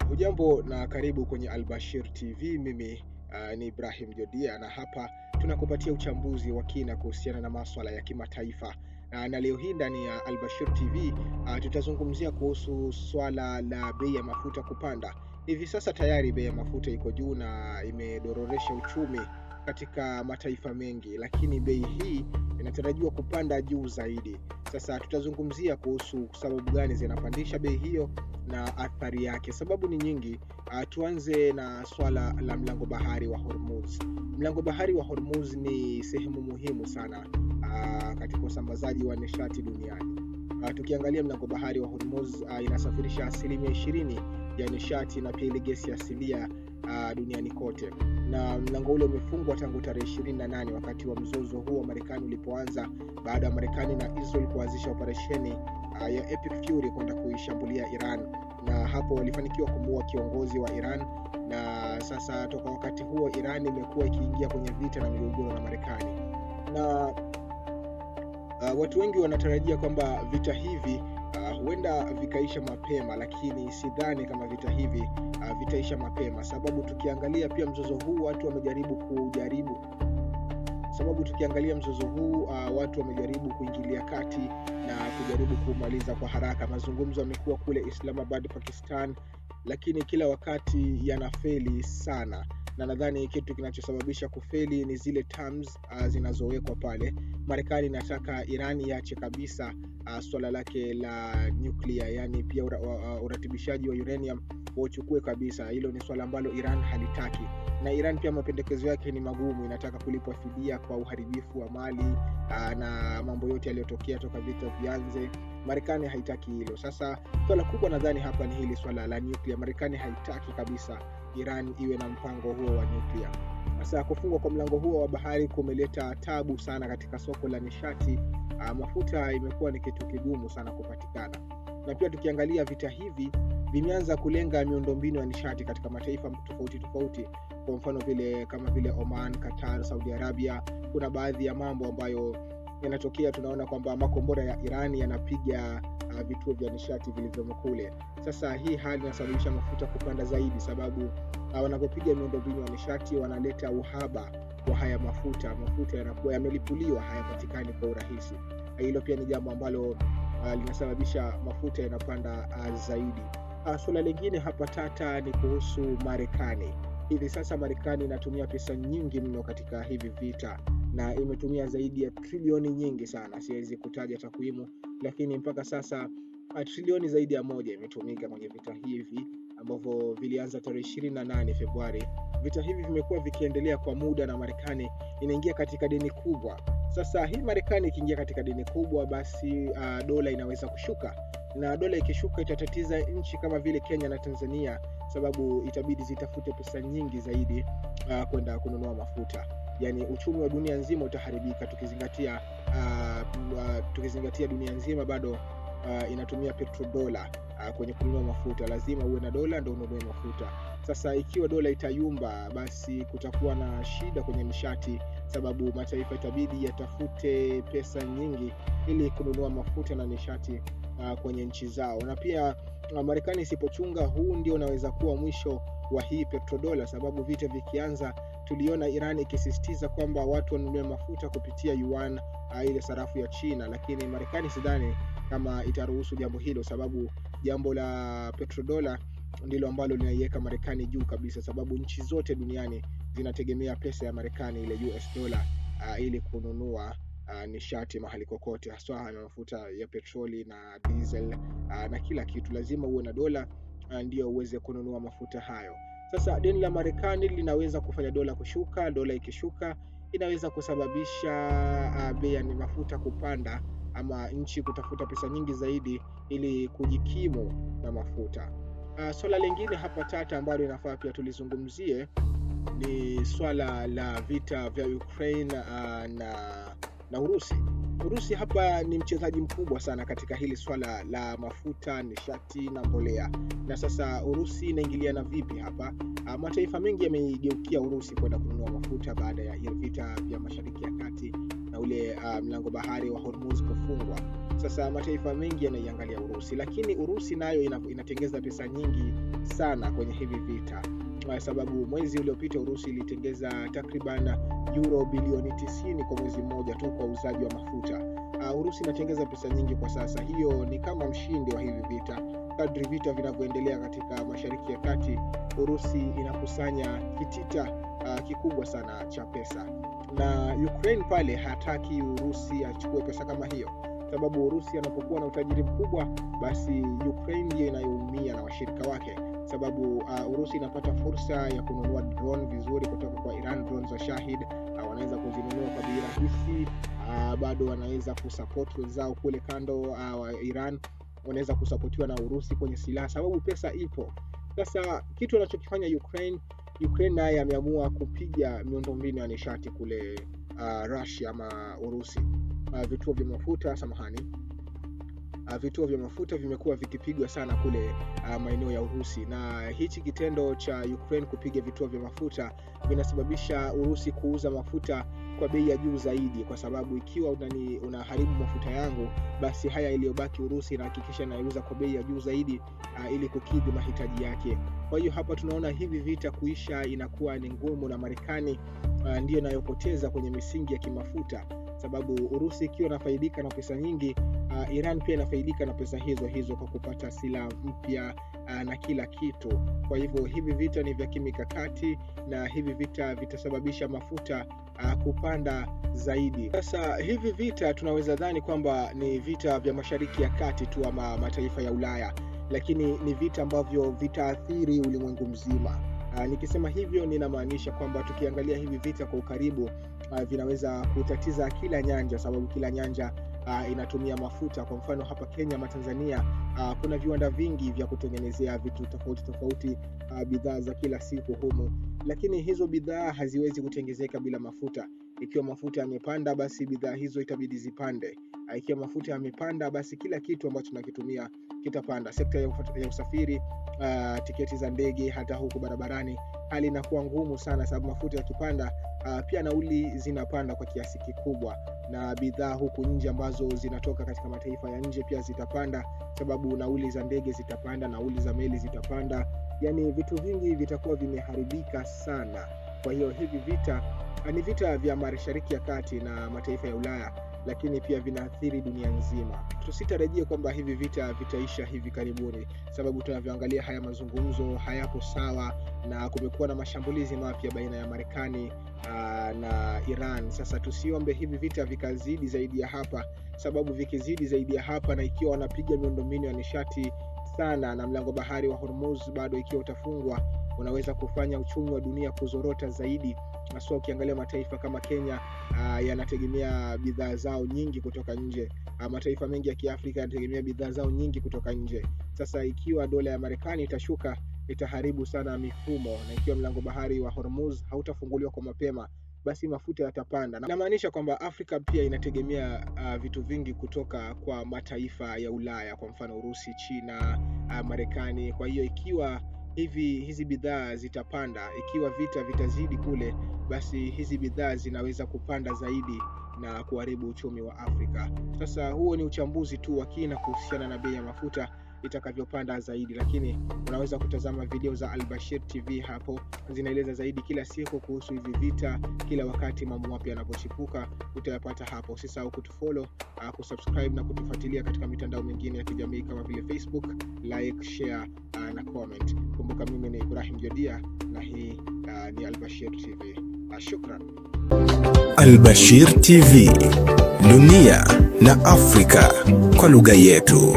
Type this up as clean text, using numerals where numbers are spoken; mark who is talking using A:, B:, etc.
A: Hujambo na karibu kwenye Albashir TV. Mimi ni Ibrahim Jodia, na hapa tunakupatia uchambuzi wa kina kuhusiana na masuala ya kimataifa. Na leo hii ndani ya Albashir TV tutazungumzia kuhusu swala la bei ya mafuta kupanda. Hivi sasa tayari bei ya mafuta iko juu na imedororesha uchumi katika mataifa mengi, lakini bei hii inatarajiwa kupanda juu zaidi. Sasa tutazungumzia kuhusu sababu gani zinapandisha bei hiyo na athari yake. Sababu ni nyingi. Tuanze na swala la mlango bahari wa Hormuz. Mlango bahari wa Hormuz ni sehemu muhimu sana katika usambazaji wa nishati duniani. Tukiangalia mlango bahari wa Hormuz inasafirisha 20% ya nishati na pia ile gesi asilia duniani kote. Na mlango ule umefungwa tangu tarehe 28 wakati wa mzozo huo wa Marekani ulipoanza, baada ya Marekani na Israel kuanzisha operesheni ya Epic Fury kwenda kuishambulia Iran, na hapo walifanikiwa kumuua kiongozi wa Iran. Na sasa toka wakati huo Iran imekuwa ikiingia kwenye vita na migogoro na Marekani, na watu wengi wanatarajia kwamba vita hivi huenda vikaisha mapema, lakini sidhani kama vita hivi vitaisha mapema, sababu tukiangalia pia mzozo huu watu wamejaribu kuingilia kati na kujaribu kumaliza kwa haraka. Mazungumzo yamekuwa kule Islamabad, Pakistan, lakini kila wakati yanafeli sana, na nadhani kitu kinachosababisha kufeli ni zile terms zinazowekwa pale. Marekani inataka Iran iache kabisa swala lake la nuclear, yani pia uratibishaji wa uranium wachukue kabisa. Hilo ni swala ambalo Iran halitaki, na Iran pia mapendekezo yake ni magumu. Inataka kulipwa fidia kwa uharibifu wa mali na mambo yote yaliyotokea toka vita vianze. Marekani haitaki hilo. Sasa swala kubwa nadhani hapa ni hili swala la nuclear. Marekani haitaki kabisa Iran iwe na mpango huo wa nuclear. Sasa kufungwa kwa mlango huo wa bahari kumeleta tabu sana katika soko la nishati. Mafuta imekuwa ni kitu kigumu sana kupatikana, na pia tukiangalia vita hivi vimeanza kulenga miundombinu ya nishati katika mataifa tofauti. Kwa mfano kama vile Oman, Qatar, Saudi Arabia. Kuna baadhi ya mambo ambayo yanatokea, tunaona kwamba makombora ya Iran yanapiga vituo vya nishati vilivyomo kule. Sasa hii hali inasababisha mafuta kupanda zaidi, sababu wanapopiga miundombinu ya nishati wanaleta uhaba wa haya mafuta yanakuwa yamelipuliwa, hayapatikani kwa urahisi. Hilo pia ni jambo ambalo linasababisha mafuta yanapanda zaidi. Swala lingine hapa tata ni kuhusu Marekani. Hivi sasa Marekani inatumia pesa nyingi mno katika hivi vita, na imetumia zaidi ya trilioni nyingi sana. Siwezi kutaja takwimu, lakini mpaka sasa trilioni zaidi ya 1 imetumika kwenye vita hivi ambavyo vilianza tarehe 28 Februari. Vita hivi vimekuwa vikiendelea kwa muda na Marekani inaingia katika deni kubwa. Sasa hii Marekani ikiingia katika deni kubwa, basi dola inaweza kushuka, na dola ikishuka itatatiza nchi kama vile Kenya na Tanzania, sababu itabidi zitafute pesa nyingi zaidi kwenda kununua mafuta. Yani uchumi wa dunia nzima utaharibika, tukizingatia dunia nzima bado inatumia petrodola kwenye kununua mafuta. Lazima uwe na dola ndio ununue mafuta. Sasa ikiwa dola itayumba, basi kutakuwa na shida kwenye nishati, sababu mataifa itabidi yatafute pesa nyingi ili kununua mafuta na nishati kwenye nchi zao. Na pia Marekani isipochunga, huu ndio unaweza kuwa mwisho wa hii petrodola, sababu vita vikianza tuliona Iran ikisisitiza kwamba watu wanunue mafuta kupitia yuan, ile sarafu ya China, lakini Marekani sidhani kama itaruhusu jambo hilo, sababu jambo la petrodola ndilo ambalo linaiweka Marekani juu kabisa, sababu nchi zote duniani zinategemea pesa ya Marekani, ile US dollar, ili kununua nishati mahali kokote, hasa mafuta ya petroli na diesel na kila kitu. Lazima uwe na dola ndio uweze kununua mafuta hayo. Sasa deni la Marekani linaweza kufanya dola kushuka. Dola ikishuka inaweza kusababisha bei ya mafuta kupanda, ama nchi kutafuta pesa nyingi zaidi ili kujikimu na mafuta. Swala lingine hapa tata ambalo inafaa pia tulizungumzie ni swala la vita vya Ukraine na Urusi. Urusi hapa ni mchezaji mkubwa sana katika hili swala la mafuta, nishati na mbolea. Na sasa Urusi inaingiliana vipi hapa? Mataifa mengi yameigeukia Urusi kwenda kununua mafuta baada ya vita vya Mashariki ya Kati na ule mlango bahari wa Hormuz kufungwa. Sasa mataifa mengi yanaiangalia Urusi, lakini Urusi nayo inatengeza pesa nyingi sana kwenye hivi vita, kwa sababu mwezi uliopita Urusi ilitengeza takriban euro bilioni 90 kwa mwezi mmoja tu kwa uuzaji wa mafuta. Urusi inatengeza pesa nyingi kwa sasa. Hiyo ni kama mshindi wa hivi vita. Kadri vita vinavyoendelea katika Mashariki ya Kati, Urusi inakusanya kitita kikubwa sana cha pesa, na Ukraine pale hataki Urusi achukue pesa kama hiyo, sababu Urusi anapokuwa na utajiri mkubwa, basi Ukraine ndiyo inayoumia na washirika wake, sababu Urusi inapata fursa ya kununua drone vizuri kutoka kwa Iran, drone za Shahid. Wanaweza kuzinunua kwa bei rahisi, bado wanaweza kusupport wenzao kule kando wa Iran, wanaweza kusapotiwa na Urusi kwenye silaha, sababu pesa ipo. Sasa kitu anachokifanya Ukraine naye ameamua kupiga miundombinu ya nishati kule Russia ama Urusi. Vituo vya mafuta vimekuwa vikipigwa sana kule maeneo ya Urusi, na hichi kitendo cha Ukraine kupiga vituo vya mafuta vinasababisha Urusi kuuza mafuta kwa bei ya juu zaidi, kwa sababu ikiwa unaharibu mafuta yangu, basi haya iliyobaki Urusi inahakikisha inauza kwa bei ya juu zaidi ili kukidhi mahitaji yake. Kwa hiyo hapa tunaona hivi vita kuisha inakuwa ni ngumu, na Marekani ndio inayopoteza kwenye misingi ya kimafuta, sababu Urusi ikiwa inafaidika na pesa nyingi, Iran pia inafaidika na pesa hizo kwa kupata silaha mpya na kila kitu. Kwa hivyo hivi vita ni vya kimikakati, na hivi vita vitasababisha mafuta kupanda zaidi. Sasa hivi vita tunaweza dhani kwamba ni vita vya Mashariki ya Kati tu ama mataifa ya Ulaya, lakini ni vita ambavyo vitaathiri ulimwengu mzima. Nikisema hivyo ninamaanisha kwamba tukiangalia hivi vita kwa ukaribu, vinaweza kutatiza kila nyanja, sababu kila nyanja inatumia mafuta. Kwa mfano hapa Kenya ama Tanzania, kuna viwanda vingi vya kutengenezea vitu tofauti, bidhaa za kila siku humu, lakini hizo bidhaa haziwezi kutengezeka bila mafuta. Ikiwa mafuta yamepanda, basi bidhaa hizo itabidi zipande. Ikiwa mafuta yamepanda, basi kila kitu ambacho tunakitumia kitapanda. Sekta ya usafiri, tiketi za ndege, hata huko barabarani, hali inakuwa ngumu sana, sababu mafuta yakipanda, pia nauli zinapanda kwa kiasi kikubwa, na bidhaa huku nje ambazo zinatoka katika mataifa ya nje pia zitapanda, sababu nauli za ndege zitapanda, nauli za meli zitapanda. Yani vitu vingi vitakuwa vimeharibika sana. Kwa hiyo hivi vita ni vita vya Mashariki ya Kati na mataifa ya Ulaya, lakini pia vinaathiri dunia nzima. Tusitarajie kwamba hivi vita vitaisha hivi karibuni, sababu tunavyoangalia haya mazungumzo hayapo sawa, na kumekuwa na mashambulizi mapya baina ya Marekani na Iran. Sasa tusiombe hivi vita vikazidi zaidi ya hapa, sababu vikizidi zaidi ya hapa, na ikiwa wanapiga miundombinu ya nishati sana, na mlango bahari wa Hormuz bado ikiwa utafungwa, unaweza kufanya uchumi wa dunia kuzorota zaidi. Hasa ukiangalia mataifa kama Kenya yanategemea bidhaa zao nyingi kutoka nje. Mataifa mengi ya Kiafrika yanategemea bidhaa zao nyingi kutoka nje. Sasa ikiwa dola ya Marekani itashuka, itaharibu sana mifumo, na ikiwa mlango bahari wa Hormuz hautafunguliwa kwa mapema, basi mafuta yatapanda. Na maanisha kwamba Afrika pia inategemea vitu vingi kutoka kwa mataifa ya Ulaya, kwa mfano Urusi, China, Marekani. Kwa hiyo ikiwa hizi bidhaa zitapanda, ikiwa vita vitazidi kule, basi hizi bidhaa zinaweza kupanda zaidi na kuharibu uchumi wa Afrika. Sasa huo ni uchambuzi tu wa kina kuhusiana na bei ya mafuta itakavyopanda zaidi, lakini unaweza kutazama video za Al-Bashir TV hapo, zinaeleza zaidi kila siku kuhusu hivi vita. Kila wakati mambo mapya yanapochipuka utayapata hapo. Usisahau kutufollow, kusubscribe na kutufuatilia katika mitandao mingine ya kijamii kama vile Facebook, like, share na comment. Kumbuka mimi ni Ibrahim Jodia na hii ni Al-Bashir TV. Shukran.
B: Al-Bashir TV, dunia na Afrika kwa lugha yetu.